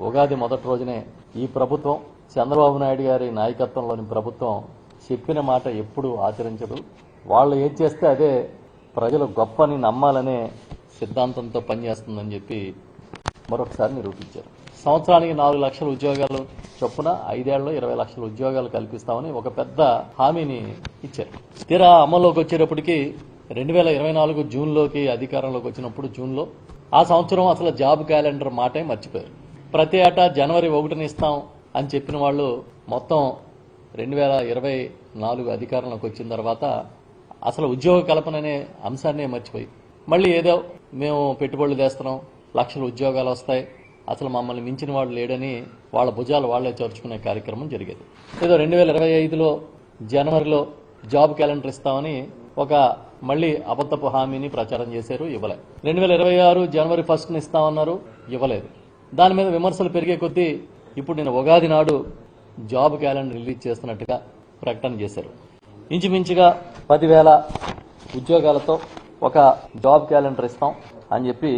ఉగాది మొదటి రోజునే ఈ ప్రభుత్వం చంద్రబాబు నాయుడు గారి నాయకత్వంలోని ప్రభుత్వం చెప్పిన మాట ఎప్పుడూ ఆచరించదు. వాళ్ళు ఏం చేస్తే అదే ప్రజలు గొప్పని నమ్మాలనే సిద్ధాంతంతో పనిచేస్తుందని చెప్పి మరొకసారి నిరూపించారు. సంవత్సరానికి 4 లక్షల ఉద్యోగాలు చొప్పున 5 ఏళ్లలో 20 లక్షల ఉద్యోగాలు కల్పిస్తామని ఒక పెద్ద హామీని ఇచ్చారు. తీరా అమల్లోకి వచ్చేటప్పటికి 2024 జూన్లోకి అధికారంలోకి వచ్చినప్పుడు జూన్లో ఆ సంవత్సరం అసలు జాబ్ క్యాలెండర్ మాటే మర్చిపోయారు. ప్రతి ఏటా జనవరి 1న ఇస్తాం అని చెప్పిన వాళ్ళు మొత్తం 2024 అధికారంలోకి వచ్చిన తర్వాత అసలు ఉద్యోగ కల్పన అనే అంశాన్నే మర్చిపోయి మళ్ళీ ఏదో మేము పెట్టుబడులు తెస్తున్నాం, లక్షల ఉద్యోగాలు వస్తాయి, అసలు మమ్మల్ని మించిన వాడు లేడని వాళ్ళ భుజాలు వాళ్లే చేర్చుకునే కార్యక్రమం జరిగేది. ఏదో 2025లో జనవరిలో జాబ్ క్యాలెండర్ ఇస్తామని ఒక మళ్లీ అబద్ధపు హామీని ప్రచారం చేశారు, ఇవ్వలేదు. 2026 జనవరి 1న ఇస్తామన్నారు, ఇవ్వలేదు. దాని మీద విమర్శలు పెరిగే కొద్దీ ఇప్పుడు నేను ఉగాది నాడు జాబ్ క్యాలెండర్ రిలీజ్ చేస్తున్నట్టుగా ప్రకటన చేశారు. ఇంచుమించుగా 10,000 ఉద్యోగాలతో ఒక జాబ్ క్యాలెండర్ ఇస్తాం అని చెప్పి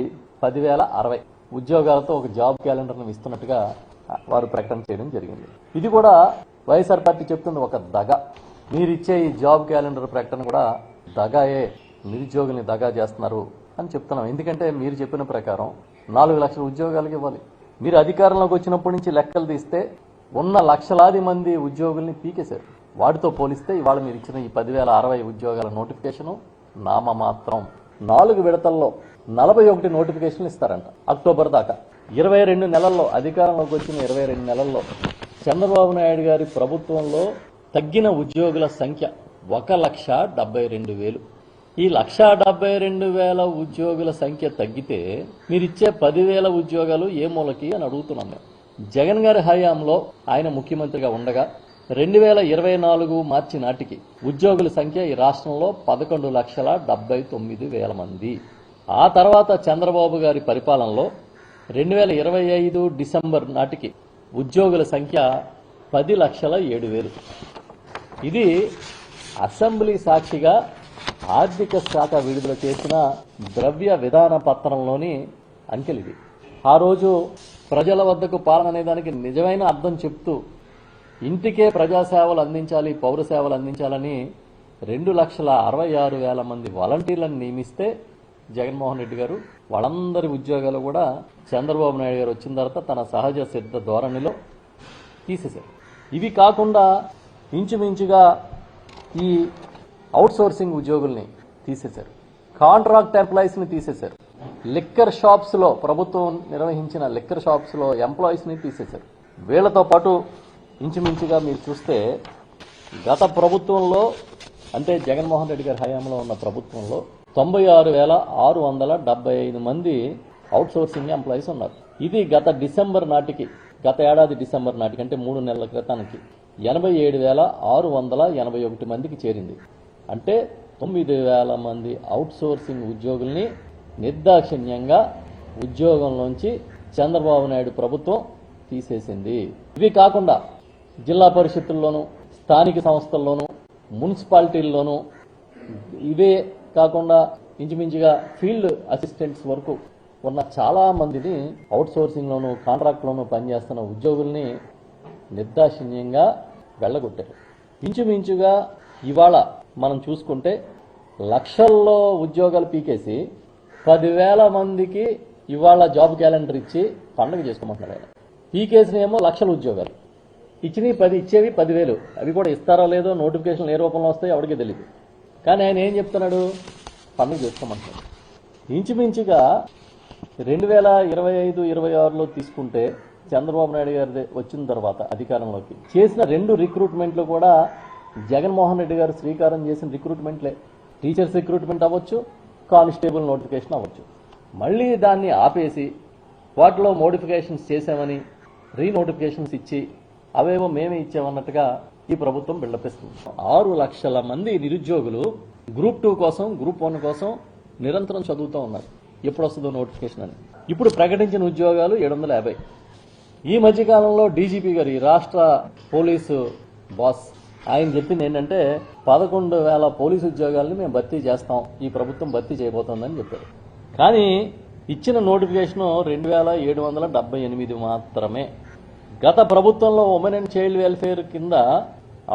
10,060 ఉద్యోగాలతో ఒక జాబ్ క్యాలెండర్ను ఇస్తున్నట్టుగా వారు ప్రకటన చేయడం జరిగింది. ఇది కూడా వైఎస్ఆర్ పార్టీ చెప్తుంది ఒక దగ. మీరిచ్చే ఈ జాబ్ క్యాలెండర్ ప్రకటన కూడా దగాయే, నిరుద్యోగుల్ని దగా చేస్తున్నారు అని చెప్తున్నాం. ఎందుకంటే మీరు చెప్పిన ప్రకారం 4 లక్షల ఉద్యోగాలకు ఇవ్వాలి. మీరు అధికారంలోకి వచ్చినప్పటి నుంచి లెక్కలు తీస్తే ఉన్న లక్షలాది మంది ఉద్యోగుల్ని పీకేశారు. వాటితో పోలిస్తే ఇవాళ మీరు ఇచ్చిన ఈ 10,060 ఉద్యోగాల నోటిఫికేషను నామమాత్రం. 4 విడతల్లో 41 నోటిఫికేషన్లు ఇస్తారంట అక్టోబర్ దాకా. 22 నెలల్లో అధికారంలోకి వచ్చిన 22 నెలల్లో చంద్రబాబు నాయుడు గారి ప్రభుత్వంలో తగ్గిన ఉద్యోగుల సంఖ్య 1,72,000. ఈ 1,72,000 ఉద్యోగుల సంఖ్య తగ్గితే మీరిచ్చే 10,000 ఉద్యోగాలు ఏ మూలకి అని అడుగుతున్నాం మేము. జగన్ గారి హయాంలో ఆయన ముఖ్యమంత్రిగా ఉండగా 2024 మార్చి నాటికి ఉద్యోగుల సంఖ్య ఈ రాష్ట్రంలో 11,79,000 మంది. ఆ తర్వాత చంద్రబాబు గారి పరిపాలనలో 2025 డిసెంబర్ నాటికి ఉద్యోగుల సంఖ్య 10,07,000. ఇది అసెంబ్లీ సాక్షిగా ఆర్థిక శాఖ విడుదల చేసిన ద్రవ్య విధాన పత్రంలోని అంకెలు ఇది. ఆ రోజు ప్రజల వద్దకు పాలన అనేదానికి నిజమైన అర్థం చెప్తూ ఇంటికే ప్రజాసేవలు అందించాలి, పౌర సేవలు అందించాలని 2,66,000 మంది వాలంటీర్లను నియమిస్తే జగన్మోహన్ రెడ్డి గారు వాళ్ళందరి ఉద్యోగాలు కూడా చంద్రబాబు నాయుడు గారు వచ్చిన తర్వాత తన సహజ సిద్ధ ధోరణిలో తీసేశారు. ఇవి కాకుండా ఇంచుమించుగా ఈ అవుట్సోర్సింగ్ ఉద్యోగుల్ని తీసేశారు, కాంట్రాక్ట్ ఎంప్లాయీస్ని తీసేశారు, లిక్కర్ షాప్స్లో ప్రభుత్వం నిర్వహించిన లిక్కర్ షాప్స్లో ఎంప్లాయీస్ని తీసేశారు. వీళ్లతో పాటు ఇంచుమించుగా మీరు చూస్తే గత ప్రభుత్వంలో అంటే జగన్మోహన్ రెడ్డి గారి హయాంలో ఉన్న ప్రభుత్వంలో 96,675 మంది అవుట్సోర్సింగ్ ఎంప్లాయీస్ ఉన్నారు. ఇది గత డిసెంబర్ నాటికి, గత ఏడాది డిసెంబర్ నాటికి అంటే 3 నెలల క్రితానికి 87,681 మందికి చేరింది. అంటే 9,000 మంది అవుట్సోర్సింగ్ ఉద్యోగుల్ని నిర్దాక్షిణ్యంగా ఉద్యోగంలోంచి చంద్రబాబు నాయుడు ప్రభుత్వం తీసేసింది. ఇవి కాకుండా జిల్లా పరిషత్తుల్లోనూ, స్థానిక సంస్థల్లోనూ, మున్సిపాలిటీల్లోనూ, ఇవే కాకుండా ఇంచుమించుగా ఫీల్డ్ అసిస్టెంట్స్ వరకు ఉన్న చాలా మందిని అవుట్సోర్సింగ్లోనూ కాంట్రాక్ట్లోనూ పనిచేస్తున్న ఉద్యోగుల్ని నిర్దాక్షిణ్యంగా వెళ్ళగొట్టారు. ఇంచుమించుగా ఇవాళ మనం చూసుకుంటే లక్షల్లో ఉద్యోగాలు పీకేసి 10,000 మందికి ఇవాళ జాబ్ క్యాలెండర్ ఇచ్చి పండుగ చేసుకోమంటున్నారు. ఆయన పీకేసినేమో లక్షల ఉద్యోగాలు ఇచ్చినవి 10, ఇచ్చేవి 10,000. అవి కూడా ఇస్తారో లేదో, నోటిఫికేషన్లు ఏ రూపంలో వస్తాయో ఎవరికీ తెలియదు. కానీ ఆయన ఏం చెప్తున్నాడు, పండుగ చేసుకోమంటున్నాడు. ఇంచుమించుగా 2025-26లో తీసుకుంటే చంద్రబాబు నాయుడు గారి వచ్చిన తర్వాత అధికారంలోకి చేసిన 2 రిక్రూట్మెంట్లు కూడా జగన్మోహన్ రెడ్డి గారు శ్రీకారం చేసిన రిక్రూట్మెంట్లే. టీచర్స్ రిక్రూట్మెంట్ అవ్వచ్చు, కానిస్టేబుల్ నోటిఫికేషన్ అవ్వచ్చు. మళ్ళీ దాన్ని ఆపేసి వాటిలో మోడిఫికేషన్స్ చేశామని రీనోటిఫికేషన్స్ ఇచ్చి అవేమో మేమే ఇచ్చామన్నట్టుగా ఈ ప్రభుత్వం బిల్డప్ ఇస్తుంది. 6 లక్షల మంది నిరుద్యోగులు గ్రూప్ 2 కోసం, గ్రూప్ 1 కోసం నిరంతరం చదువుతూ ఉన్నారు. ఎప్పుడు వస్తుందో నోటిఫికేషన్ అని. ఇప్పుడు ప్రకటించిన ఉద్యోగాలు 750. ఈ మధ్యకాలంలో డీజీపీ గారు, ఈ రాష్ట్ర పోలీసు బాస్, ఆయన చెప్పింది ఏంటంటే 11,000 పోలీసు ఉద్యోగాలను మేము భర్తీ చేస్తాం, ఈ ప్రభుత్వం భర్తీ చేయబోతోందని చెప్పారు. కానీ ఇచ్చిన నోటిఫికేషన్ 2778 మాత్రమే. గత ప్రభుత్వంలో ఉమెన్ అండ్ చైల్డ్ వెల్ఫేర్ కింద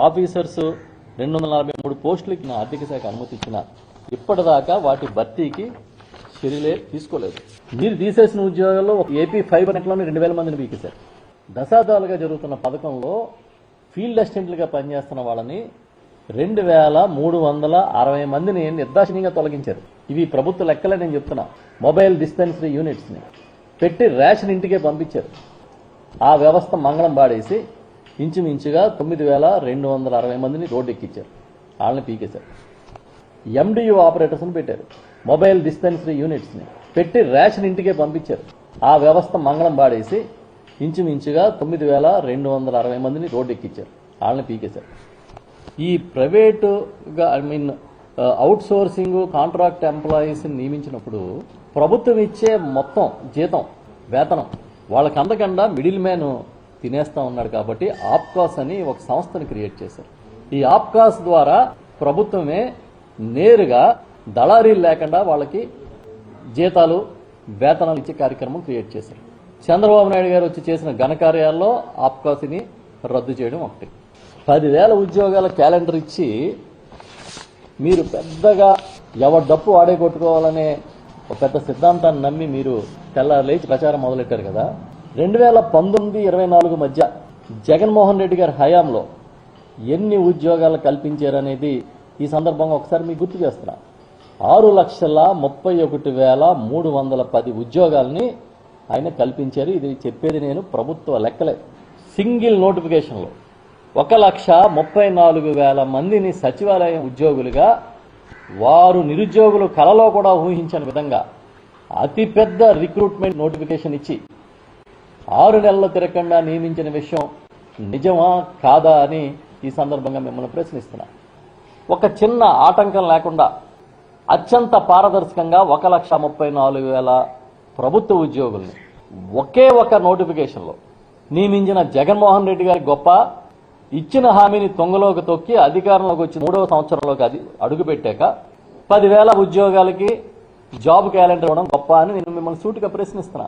ఆఫీసర్స్ 243 పోస్టులకి నా ఆర్థిక శాఖ అనుమతి ఇచ్చిన ఇప్పటిదాకా వాటి భర్తీకి చర్యలే తీసుకోలేదు. మీరు తీసేసిన ఉద్యోగాల్లో ఏపీ ఫైబర్ నెట్లోనే 2000 మందిని పీకేశారు. దశాబ్దాలుగా జరుగుతున్న పథకంలో ఫీల్డ్ అసిస్టెంట్లుగా పనిచేస్తున్న వాళ్ళని 2360 మందిని నిర్దాక్షిణ్యంగా తొలగించారు. ఇవి ప్రభుత్వ లెక్కలే నేను చెప్తున్నా. మొబైల్ డిస్పెన్సరీ యూనిట్స్ని పెట్టి రేషన్ ఇంటికే పంపించారు. ఆ వ్యవస్థ మంగళం పాడేసి ఇంచుమించుగా 9260 మందిని రోడ్డెక్కించారు. వాళ్ళని పీకేశారు. ఎండియు ఆపరేటర్స్ని పెట్టారు. మొబైల్ డిస్పెన్సరీ యూనిట్స్ని పెట్టి రేషన్ ఇంటికే పంపించారు. ఆ వ్యవస్థ మంగళం పాడేసి ఇంచుమించుగా 9260 మందిని రోడ్డెక్కించారు. వాళ్ళని పీకేశారు. ఈ ప్రైవేటుగా అవుట్ సోర్సింగ్ కాంట్రాక్ట్ ఎంప్లాయీస్ని నియమించినప్పుడు ప్రభుత్వం ఇచ్చే మొత్తం జీతం వేతనం వాళ్ళకి అందకుండా మిడిల్ మ్యాన్ తినేస్తా ఉన్నాడు. కాబట్టి ఆప్కాస్ అని ఒక సంస్థను క్రియేట్ చేశారు. ఈ ఆప్కాస్ ద్వారా ప్రభుత్వమే నేరుగా దళారీలు లేకుండా వాళ్ళకి జీతాలు వేతనాలు ఇచ్చే కార్యక్రమం క్రియేట్ చేశారు. చంద్రబాబు నాయుడు గారు వచ్చి చేసిన ఘనకార్యాల్లో ఆప్కాస్ని రద్దు చేయడం ఒకటి. 10,000 ఉద్యోగాల క్యాలెండర్ ఇచ్చి మీరు పెద్దగా ఎవరి డప్పు వాడే కొట్టుకోవాలనే ఒక పెద్ద సిద్ధాంతాన్ని నమ్మి మీరు తెల్లారులేచి ప్రచారం మొదలెట్టారు కదా. 2019-24 మధ్య జగన్మోహన్ రెడ్డి గారి హయాంలో ఎన్ని ఉద్యోగాలు కల్పించారనేది ఈ సందర్భంగా ఒకసారి మీకు గుర్తు చేస్తున్నా. 6,31,310 ఉద్యోగాల్ని ఆయన కల్పించారు. ఇది చెప్పేది నేను ప్రభుత్వ లెక్కలే. సింగిల్ నోటిఫికేషన్లో 1,34,000 మందిని సచివాలయ ఉద్యోగులుగా వారు నిరుద్యోగులు కలలో కూడా ఊహించని విధంగా అతిపెద్ద రిక్రూట్మెంట్ నోటిఫికేషన్ ఇచ్చి 6 నెలలు తిరగకుండా నియమించిన విషయం నిజమా కాదా అని ఈ సందర్భంగా మిమ్మల్ని ప్రశ్నిస్తున్నా. ఒక చిన్న ఆటంకం లేకుండా అత్యంత పారదర్శకంగా 1,34,000 ప్రభుత్వ ఉద్యోగుల్ని ఒకే ఒక నోటిఫికేషన్లో నియమించిన జగన్మోహన్ రెడ్డి గారి గొప్ప, ఇచ్చిన హామీని తొంగలోకి తొక్కి అధికారంలోకి వచ్చి 3వ సంవత్సరంలోకి అడుగుపెట్టాక 10,000 ఉద్యోగాలకి జాబ్ క్యాలెండర్ ఇవ్వడం గొప్ప అని నేను మిమ్మల్ని సూటిగా ప్రశ్నిస్తున్నా.